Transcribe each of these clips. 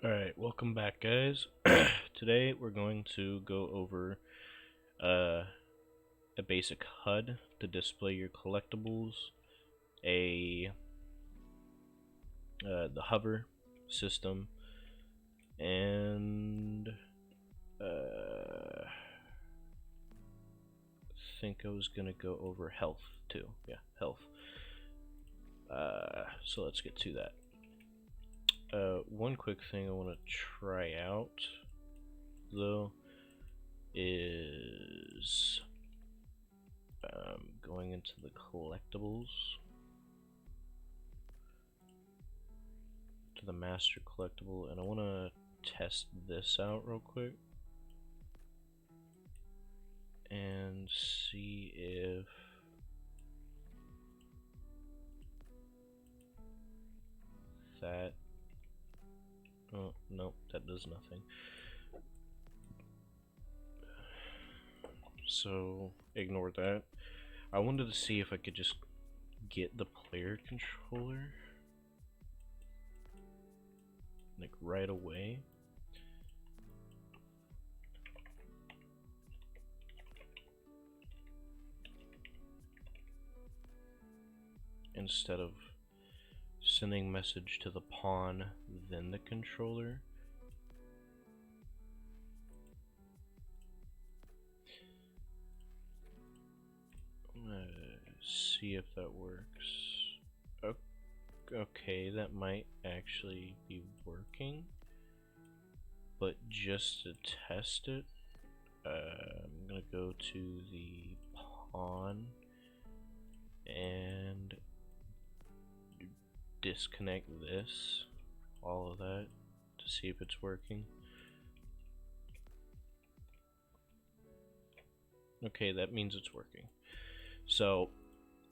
Alright, welcome back, guys. Today we're going to go over a basic HUD to display your collectibles, the hover system, and I think I was gonna go over health too. Yeah, health. So let's get to that. One quick thing I want to try out, though, is going into the collectibles, to the master collectible, and I want to test this out real quick and see if that... Oh, nope, that does nothing. So, ignore that. I wanted to see if I could just get the player controller, like, right away. Instead of sending message to the pawn, then the controller. I'm gonna see if that works. Okay, that might actually be working. But just to test it, I'm gonna go to the pawn and disconnect this, all of that, to see if it's working. Okay, that means it's working. So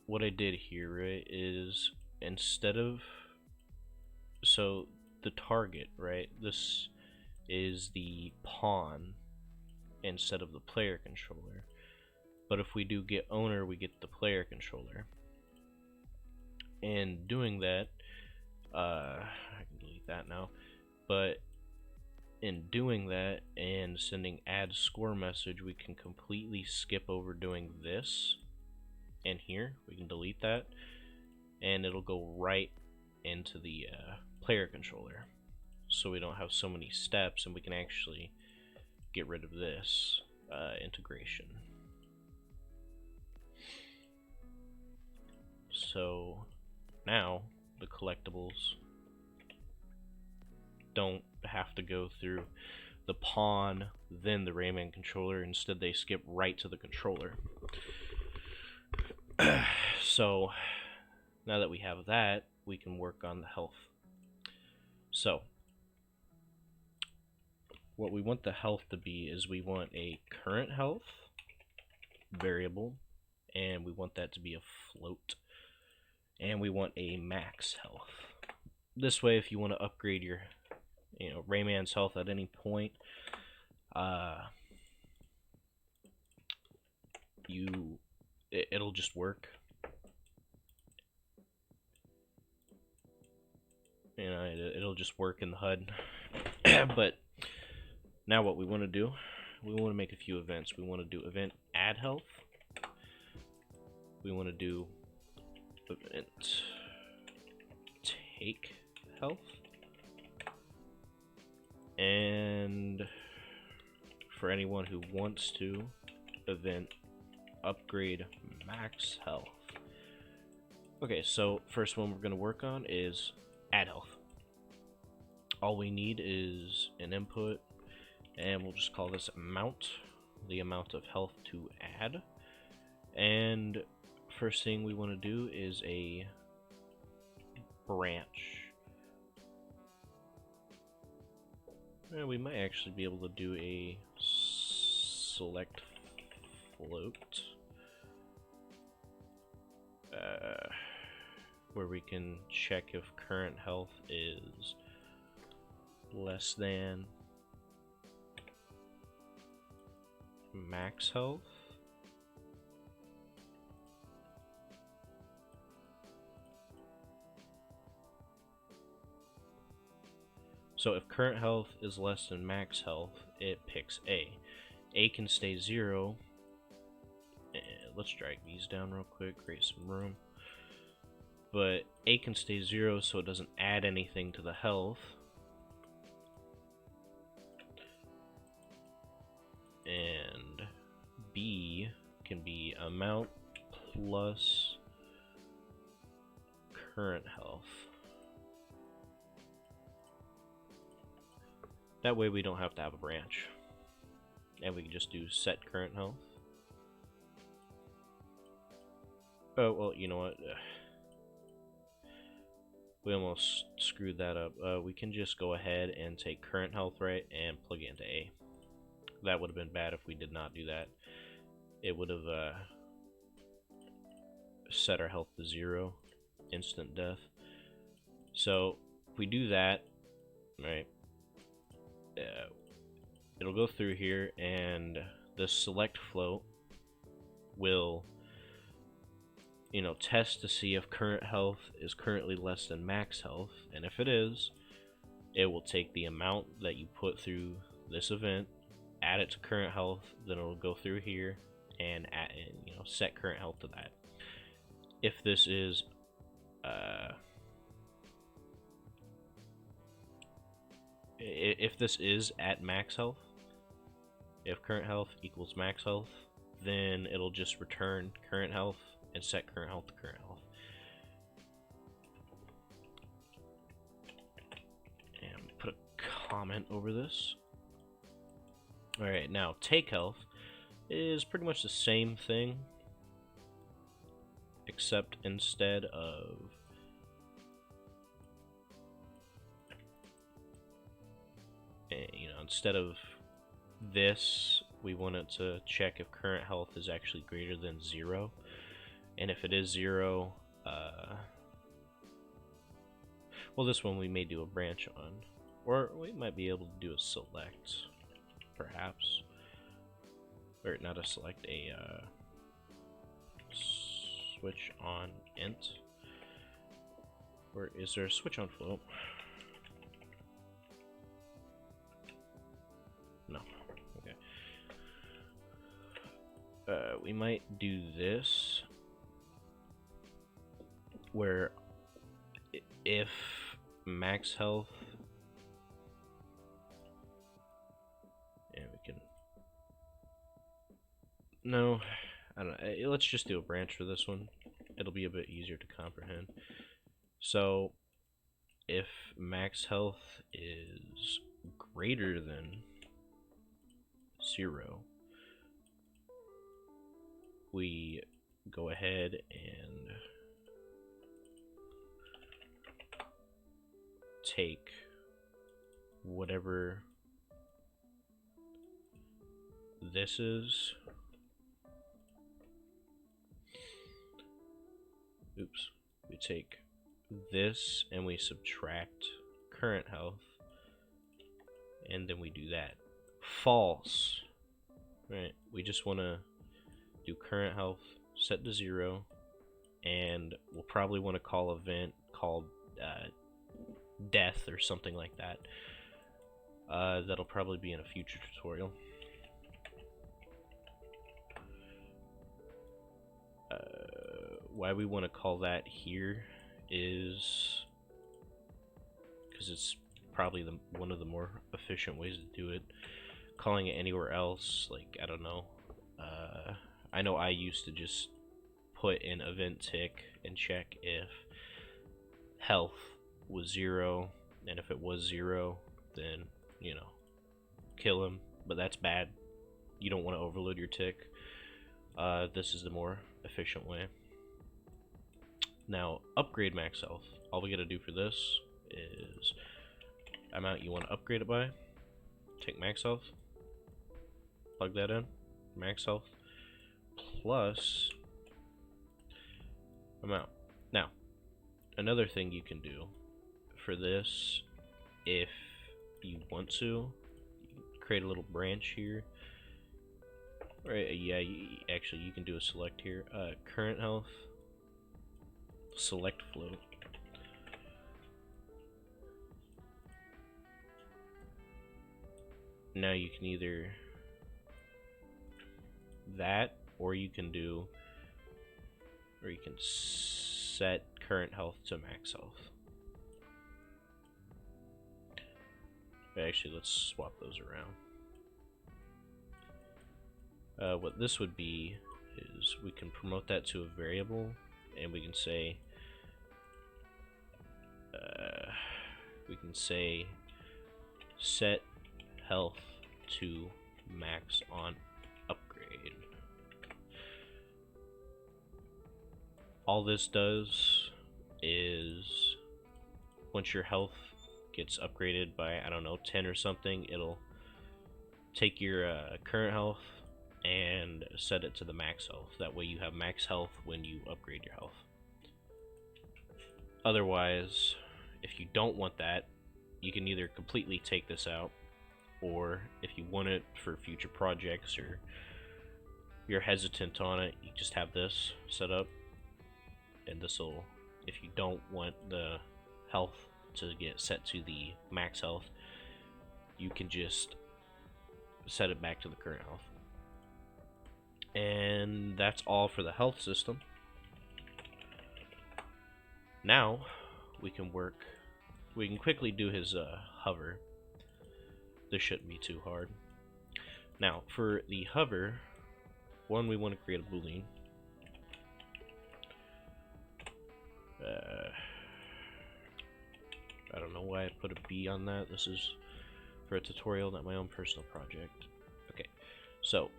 what I did here, right, is instead of, so the target, right, this is the pawn instead of the player controller, but if we do get owner, we get the player controller. And doing that, I can delete that now, but in doing that and sending add score message, we can completely skip over doing this. And here we can delete that, and it'll go right into the player controller, so we don't have so many steps, and we can actually get rid of this integration. So now the collectibles don't have to go through the pawn, then the Rayman controller. Instead, they skip right to the controller. So now that we have that, we can work on the health. So what we want the health to be is we want a current health variable, and we want that to be a float, and we want a max health. This way, if you want to upgrade your Rayman's health at any point, it'll just work. It'll just work in the HUD. But now what we want to do, we want to make a few events. We want to do event add health. We want to do event take health. And for anyone who wants to, event upgrade max health. Okay, so first one we're going to work on is add health. All we need is an input, and we'll just call this amount, the amount of health to add. And first thing we want to do is a branch. And we might actually be able to do a select float, where we can check if current health is less than max health. So if current health is less than max health, it picks A. A can stay 0. And let's drag these down real quick, create some room. But A can stay 0, so it doesn't add anything to the health. And B can be amount plus current health. That way we don't have to have a branch. And we can just do set current health. Oh, well, you know what? We almost screwed that up. We can just go ahead and take current health right and plug it into A. That would have been bad if we did not do that. It would have set our health to 0, instant death. So if we do that, right, it'll go through here, and the select float will, you know, test to see if current health is currently less than max health, and if it is, it will take the amount that you put through this event, add it to current health, then it'll go through here and add, you know, set current health to that. If this is at max health, if current health equals max health, then it'll just return current health and set current health to current health. And put a comment over this. Alright, now take health is pretty much the same thing, except instead of instead of this, we want it to check if current health is actually greater than 0, and if it is 0, well, this one we may do a branch on, or we might be able to do a select, perhaps, or not a select, a switch on int, or is there a switch on float? No. Okay. We might do this, where if max health, and we can, no, I don't know, let's just do a branch for this one. It'll be a bit easier to comprehend. So if max health is greater than 0, we go ahead and take whatever this is. Oops. We take this and we subtract current health, and then we do that. False. Right, we just want to do current health set to 0, and we'll probably want to call an event called death or something like that. That'll probably be in a future tutorial. Why we want to call that here is because it's probably one of the more efficient ways to do it. Calling it anywhere else, like, I don't know. I know I used to just put in event tick and check if health was 0, and if it was 0, then, you know, kill him, but that's bad. You don't want to overload your tick. This is the more efficient way. Now, upgrade max health. All we gotta do for this is amount you want to upgrade it by, take max health, plug that in, max health, plus amount. Now, another thing you can do for this, if you want to, create a little branch here. Right, yeah, actually you can do a select here. Current health, select float. now you can either that, or you can set current health to max health. But actually, let's swap those around. What this would be is we can promote that to a variable, and we can say set health to max on upgrade. All this does is once your health gets upgraded by, I don't know, 10 or something, it'll take your current health and set it to the max health. That way you have max health when you upgrade your health. Otherwise, if you don't want that, you can either completely take this out, or if you want it for future projects or you're hesitant on it, you just have this set up, and this will, if you don't want the health to get set to the max health, you can just set it back to the current health. And that's all for the health system. Now we can quickly do his hover. This shouldn't be too hard. Now for the hover, one, we want to create a boolean. I don't know why I put a B on that. This is for a tutorial, not my own personal project. Okay, so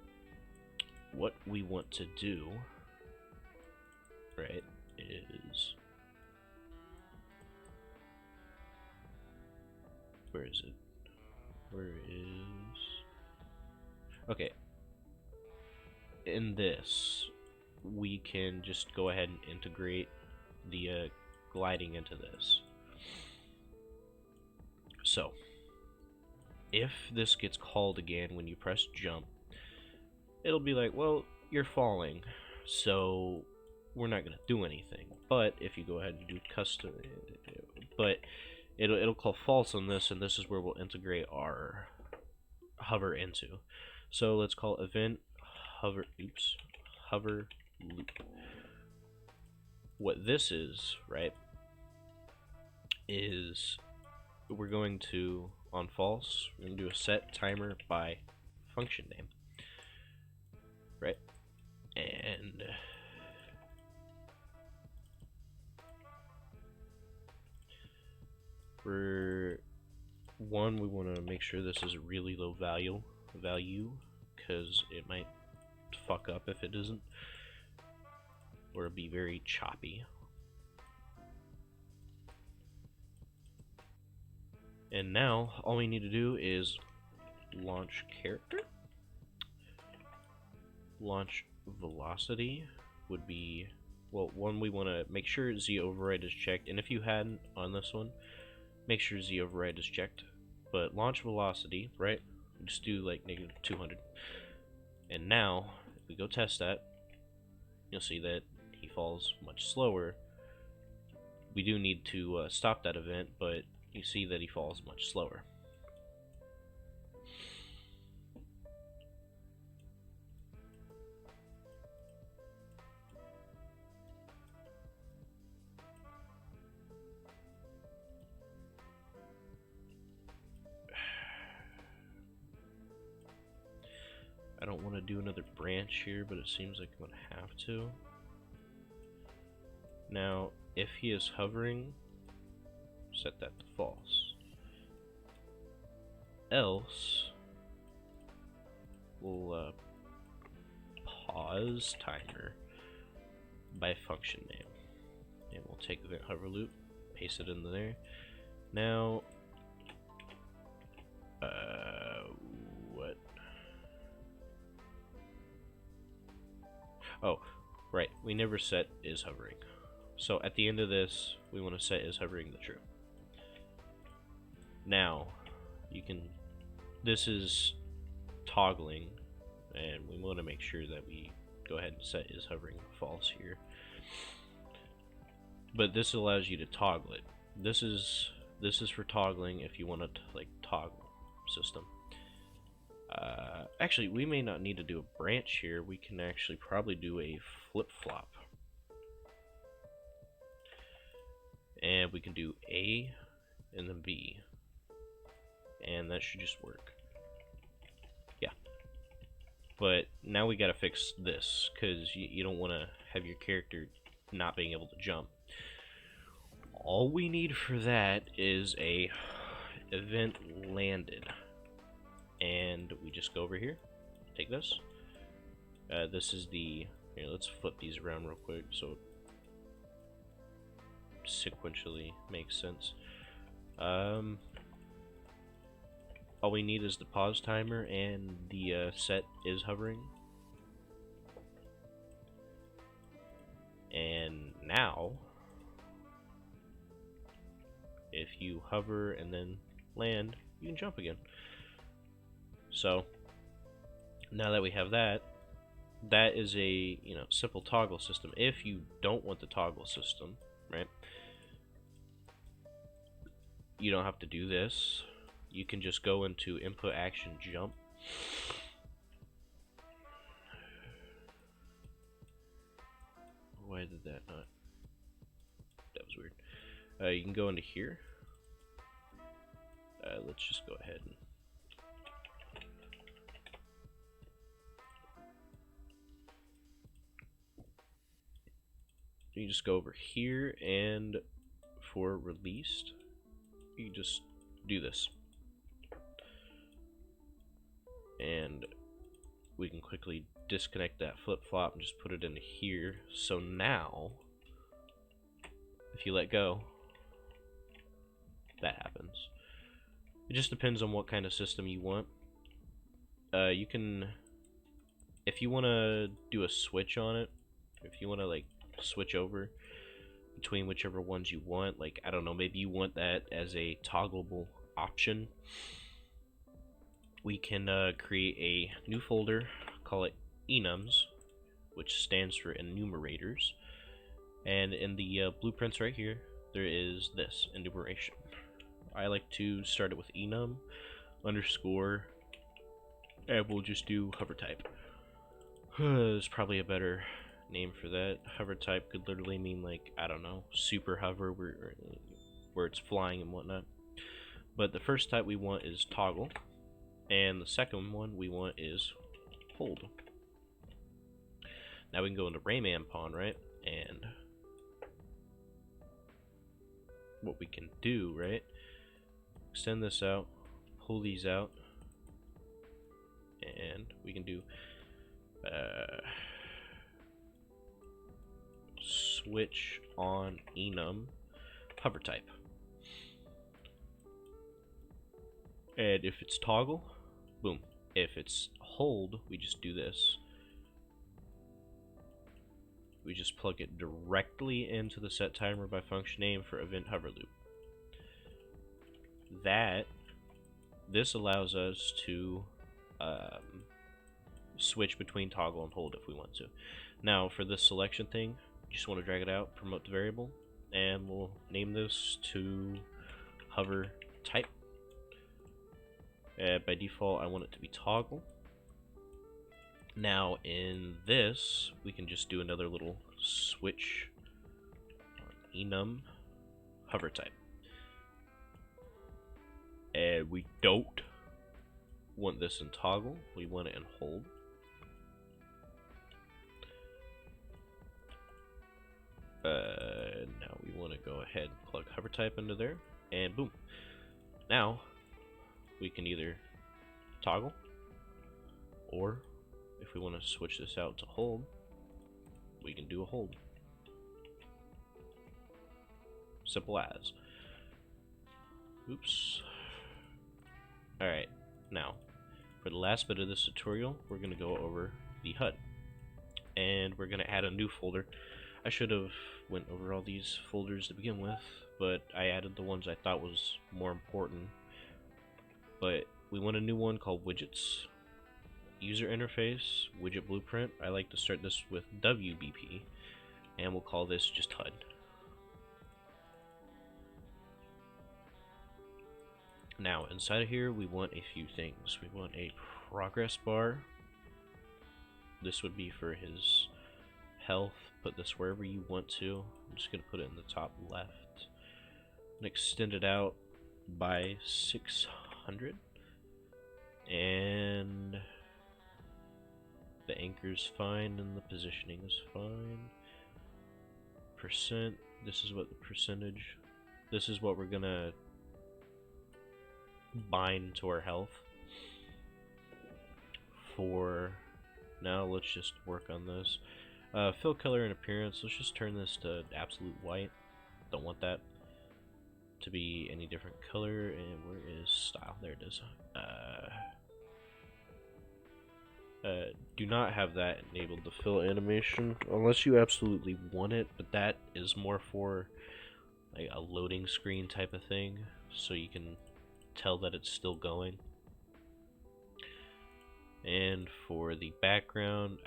what we want to do, right, is, where is it? Okay, in this, we can just go ahead and integrate the gliding into this. So, if this gets called again when you press jump, it'll be like, well, you're falling, so we're not going to do anything. But if you go ahead and do custom, but it'll call false on this, and this is where we'll integrate our hover into. So let's call event hover loop. What this is, right, is we're going to, on false, we're going to do a set timer by function name, right? And for one, we want to make sure this is a really low value, because it might fuck up if it isn't, or it'd be very choppy. And now all we need to do is launch character. Launch velocity would be, well, one, we want to make sure Z override is checked, and if you hadn't on this one, make sure Z override is checked. But launch velocity, right, just do like -200, and now if we go test that, you'll see that he falls much slower. We do need to stop that event, but you see that he falls much slower. I don't want to do another branch here, but it seems like I'm going to have to. Now, if he is hovering, set that to false. Else, we'll pause timer by function name. And we'll take event hover loop, paste it in there. Now, what? Oh, right, we never set is hovering. So at the end of this, we want to set is hovering to true. Now, you can, this is toggling, and we want to make sure that we go ahead and set is hovering false here. But this allows you to toggle it. This is for toggling if you want to like toggle system. Actually, we may not need to do a branch here. We can actually probably do a flip-flop. And we can do A and then B. And that should just work. Yeah. But now we gotta fix this, because you don't want to have your character not being able to jump. All we need for that is a event landed. And we just go over here, take this. This is the, here, let's flip these around real quick so it sequentially makes sense. All we need is the pause timer and the set is hovering. And now, if you hover and then land, you can jump again. So now that we have that, that is a simple toggle system. If you don't want the toggle system, right, you don't have to do this. You can just go into input action jump. Why did that not? That was weird. You can go into here. Let's just go ahead and you just go over here, and for released, you can just do this. And we can quickly disconnect that flip-flop and just put it in here. So now, if you let go, that happens. It just depends on what kind of system you want. You can, if you want to do a switch on it, if you want to like switch over between whichever ones you want, like I don't know, maybe you want that as a toggleable option, we can create a new folder, call it enums, which stands for enumerators, and in the blueprints right here there is this enumeration. I like to start it with enum underscore, and we'll just do hover type. There's probably a better name for that. Hover type could literally mean, like, I don't know, super hover, where it's flying and whatnot. But the first type we want is toggle, and the second one we want is hold. Now we can go into Rayman pawn, right? And what we can do, right? Extend this out, pull these out, and we can do switch on enum hover type. And if it's toggle, boom. If it's hold, we just do this. We just plug it directly into the set timer by function name for event hover loop. This allows us to switch between toggle and hold if we want to. Now for this selection thing, you just want to drag it out, promote the variable, and we'll name this to hover type. By default I want it to be toggle. Now in this we can just do another little switch on enum hover type. And we don't want this in toggle, we want it in hold. Now we want to go ahead and plug hover type into there, and boom. Now we can either toggle, or if we want to switch this out to hold, we can do a hold. Simple as. Oops. Alright, now for the last bit of this tutorial, we're going to go over the HUD, and we're going to add a new folder. I should have went over all these folders to begin with, but I added the ones I thought was more important. But we want a new one called widgets, user interface, widget blueprint. I like to start this with WBP, and we'll call this just HUD. Now inside of here we want a few things. We want a progress bar. This would be for his health. Put this wherever you want to. I'm just going to put it in the top left. And extend it out by 600. And the anchor's fine and the positioning is fine. Percent. This is what the percentage. This is what we're going to bind to our health. For now, let's just work on this. Fill color and appearance. Let's just turn this to absolute white. Don't want that to be any different color. And where is style? There it is. Do not have that enabled, the fill animation, unless you absolutely want it. But that is more for like a loading screen type of thing, so you can tell that it's still going. And for the background,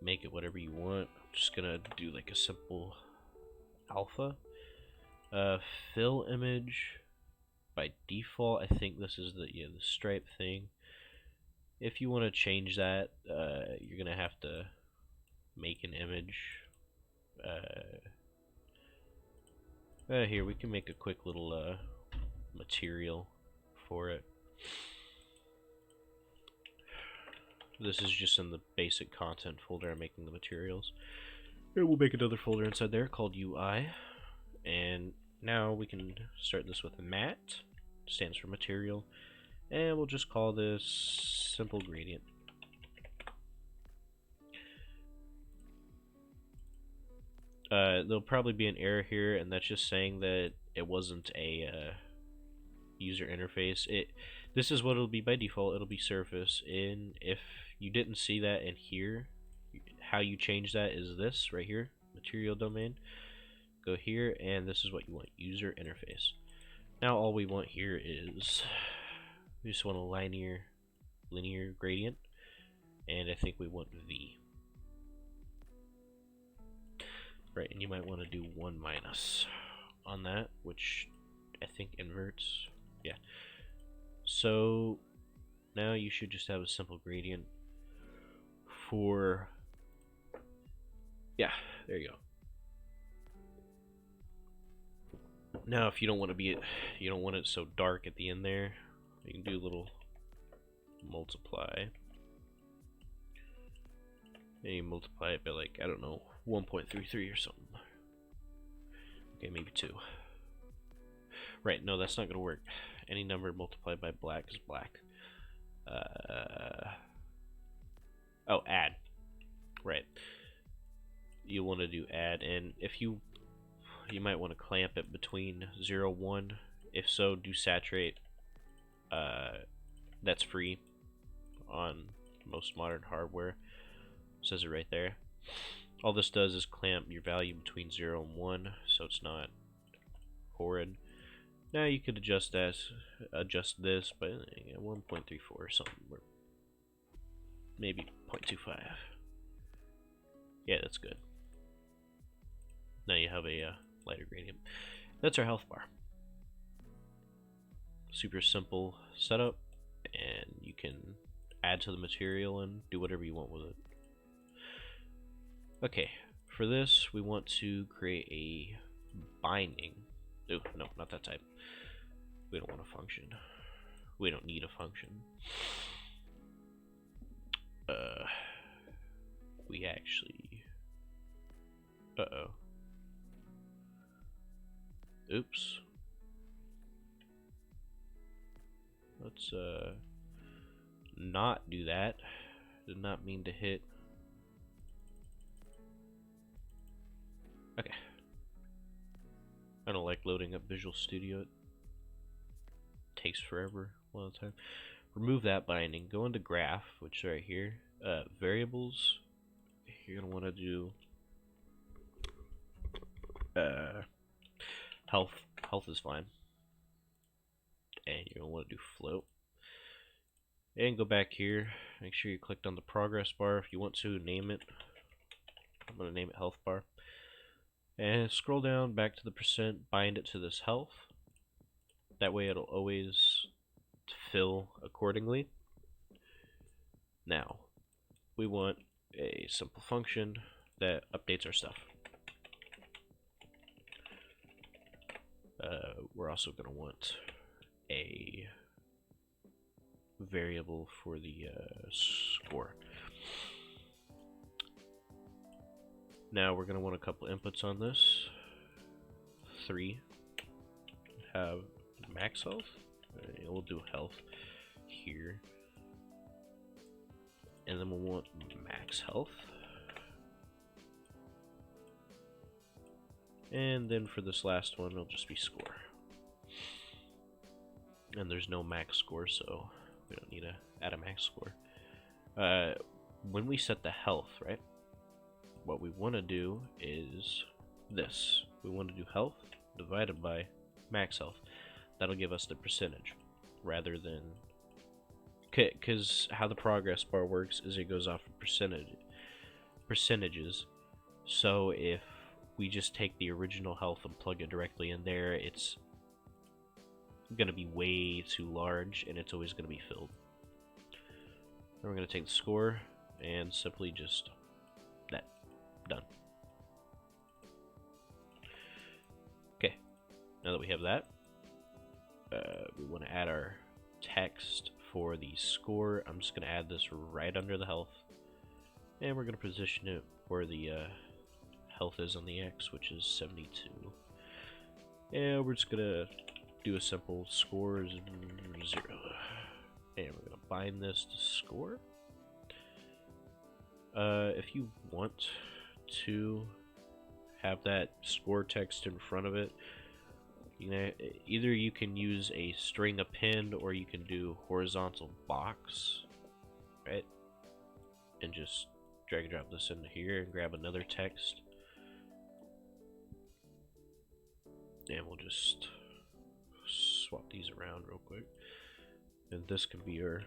make it whatever you want. I'm just gonna do like a simple alpha. Fill image by default. I think this is the stripe thing. If you want to change that, you're gonna have to make an image. Here we can make a quick little material for it. This is just in the basic content folder. I'm making the materials. And we'll make another folder inside there called UI. And now we can start this with matte. Stands for material. And we'll just call this simple gradient. There'll probably be an error here, and that's just saying that it wasn't a user interface. This is what it'll be by default. It'll be surface. And if you didn't see that in here, how you change that is this right here, material domain. Go here, and this is what you want, user interface. Now all we want here is we just want a linear gradient, and I think we want V. Right, and you might want to do 1 minus on that, which I think inverts. Yeah. So now you should just have a simple gradient for, yeah, there you go. Now if you don't want it so dark at the end there, you can do a little multiply. And you multiply it by, like, I don't know, 1.33 or something. Okay, maybe 2. Right, no, that's not gonna work. Any number multiplied by black is black. Oh, add. Right. You want to do add, and if you might want to clamp it between 0 and 1. If so, do saturate. That's free on most modern hardware. It says it right there. All this does is clamp your value between 0 and 1, so it's not horrid. Now you could adjust this by 1.34 or something, or maybe 0.25. Yeah, that's good. Now you have a lighter gradient. That's our health bar. Super simple setup, and you can add to the material and do whatever you want with it. Okay, for this we want to create a binding. Oh, no, not that type. We don't want a function. We don't need a function. We actually... Uh-oh. Oops. Let's, not do that. Did not mean to hit. Okay. I don't like loading up Visual Studio. It takes forever a lot of time. Remove that binding. Go into graph, which is right here. Variables. You're gonna want to do health. Health is fine. And you're gonna want to do float. And go back here. Make sure you clicked on the progress bar. If you want to name it, I'm gonna name it health bar. And scroll down back to the percent, bind it to this health. That way it'll always fill accordingly. Now, we want a simple function that updates our stuff. We're also going to want a variable for the score. Now we're going to want a couple inputs on this. 3 have max health. We'll do health here. And then we'll want max health. And then for this last one, it'll just be score. And there's no max score, so we don't need to add a max score. When we set the health, right, what we want to do is this. We want to do health divided by max health. That'll give us the percentage, rather than... Because how the progress bar works is it goes off of percentages. So if we just take the original health and plug it directly in there, it's going to be way too large, and it's always going to be filled. Then we're going to take the score and simply just that. Done. Okay, now that we have that, we want to add our text for the score. I'm just going to add this right under the health, and we're going to position it where the health is on the X, which is 72. And we're just going to do a simple score 0. And we're going to bind this to score. If you want to have that score text in front of it, you know, either you can use a string append, or you can do horizontal box, right? And just drag and drop this into here and grab another text. And we'll just swap these around real quick. And this can be our...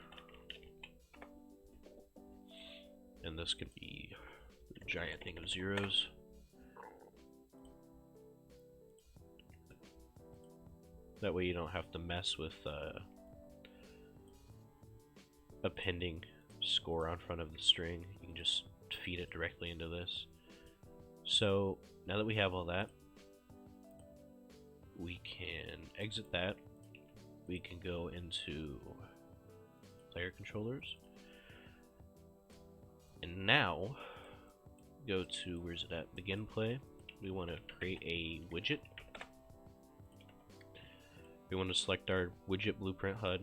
And this could be a giant thing of zeros. That way you don't have to mess with appending score on front of the string. You can just feed it directly into this. So now that we have all that, we can exit that. We can go into player controllers. And now go to, where's it at? Begin play. We want to create a widget. We want to select our widget blueprint HUD,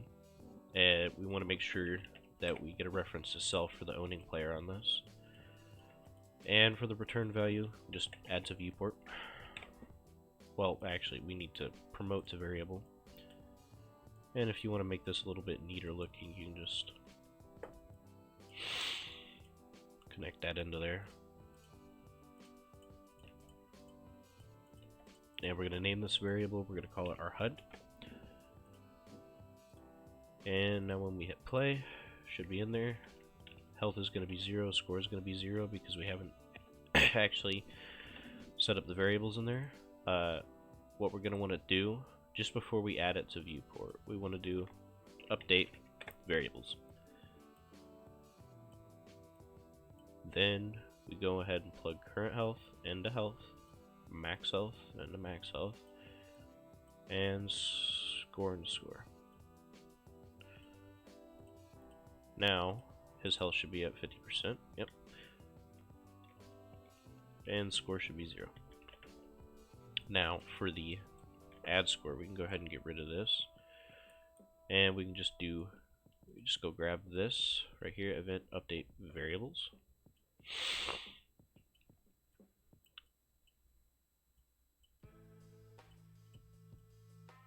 and we want to make sure that we get a reference to self for the owning player on this. And for the return value, just add to viewport. Well, actually, we need to promote to variable. And if you want to make this a little bit neater looking, you can just connect that into there. And we're going to name this variable, we're going to call it our HUD. And now when we hit play, should be in there. Health is going to be 0, score is going to be 0 because we haven't actually set up the variables in there. What we're going to want to do, just before we add it to viewport, we want to do update variables. Then we go ahead and plug current health into health, max health into max health, and score into score. Now his health should be at 50%. Yep. And score should be 0. Now for the add score, we can go ahead and get rid of this, and we can just go grab this right here, event update variables.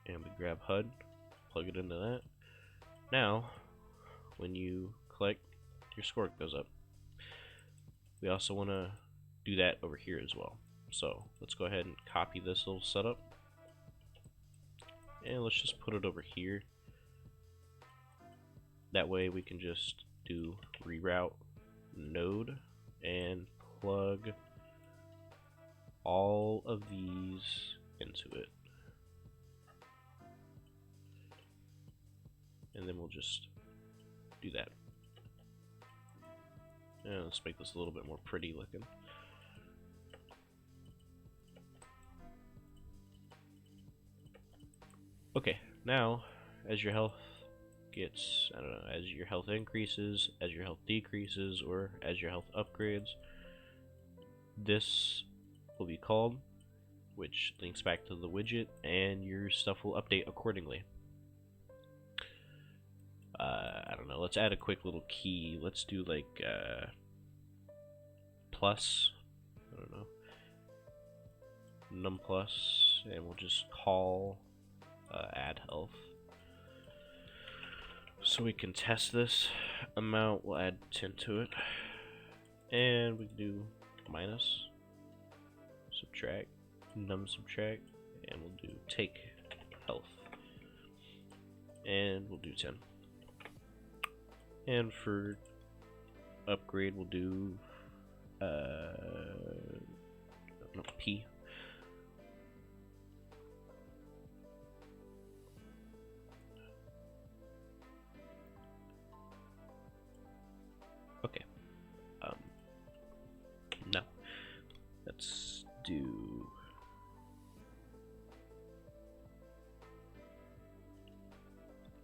And we grab HUD, plug it into that. Now when you click, your score goes up. We also want to do that over here as well. So let's go ahead and copy this little setup, and let's just put it over here. That way we can just do reroute node and plug all of these into it. And then we'll just do that. Yeah, let's make this a little bit more pretty looking. Okay, now as your health gets, I don't know, as your health increases, as your health decreases, or as your health upgrades, this will be called, which links back to the widget, and your stuff will update accordingly. I don't know, let's add a quick little key. Let's do like plus, I don't know, num plus, and we'll just call add health. So we can test this amount, we'll add 10 to it, and we can do minus, subtract, num subtract, and we'll do take health, and we'll do 10. And for upgrade, we'll do P. Okay. Now let's do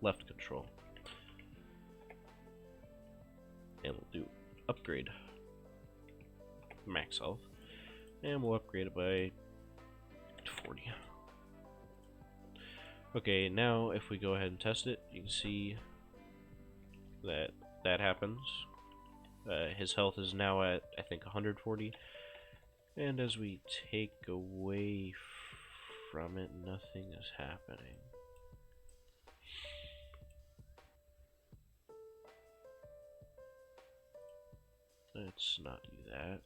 left control, and we'll do upgrade max health, and we'll upgrade it by 40. Okay, now if we go ahead and test it, you can see that that happens. His health is now at, I think, 140, and as we take away from it, nothing is happening. Let's not do that.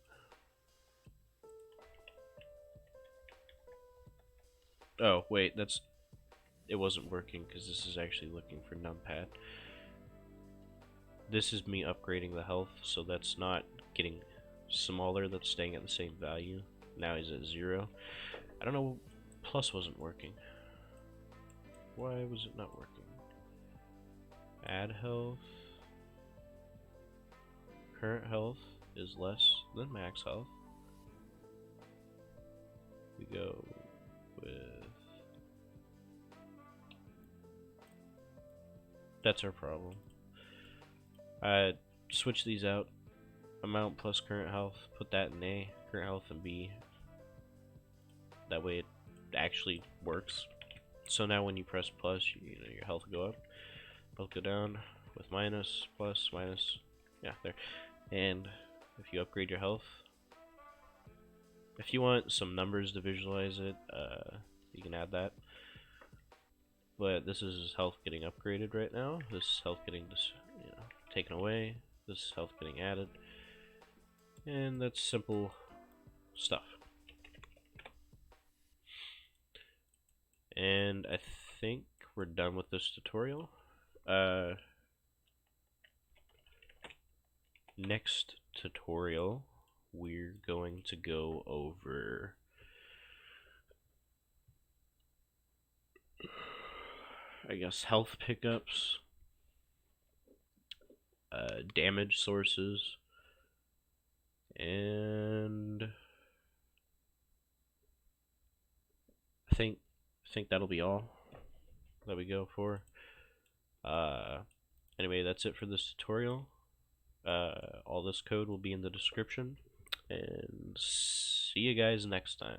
Oh, wait, it wasn't working because this is actually looking for numpad. This is me upgrading the health, so that's not getting smaller, that's staying at the same value. Now he's at 0. I don't know, plus wasn't working. Why was it not working? Add health. Current health is less than max health. We go with... That's our problem. Switch these out. Amount plus current health. Put that in A. Current health in B. That way it actually works. So now when you press plus, you know, your health will go up. Health go down with minus, plus, minus. Yeah, there. And if you upgrade your health, if you want some numbers to visualize it, you can add that. But this is his health getting upgraded right now. This is health getting taken away. This is health getting added. And that's simple stuff. And I think we're done with this tutorial. Next tutorial, we're going to go over I guess health pickups, damage sources, and I think that'll be all that we go for. Anyway, that's it for this tutorial. All this code will be in the description, and see you guys next time.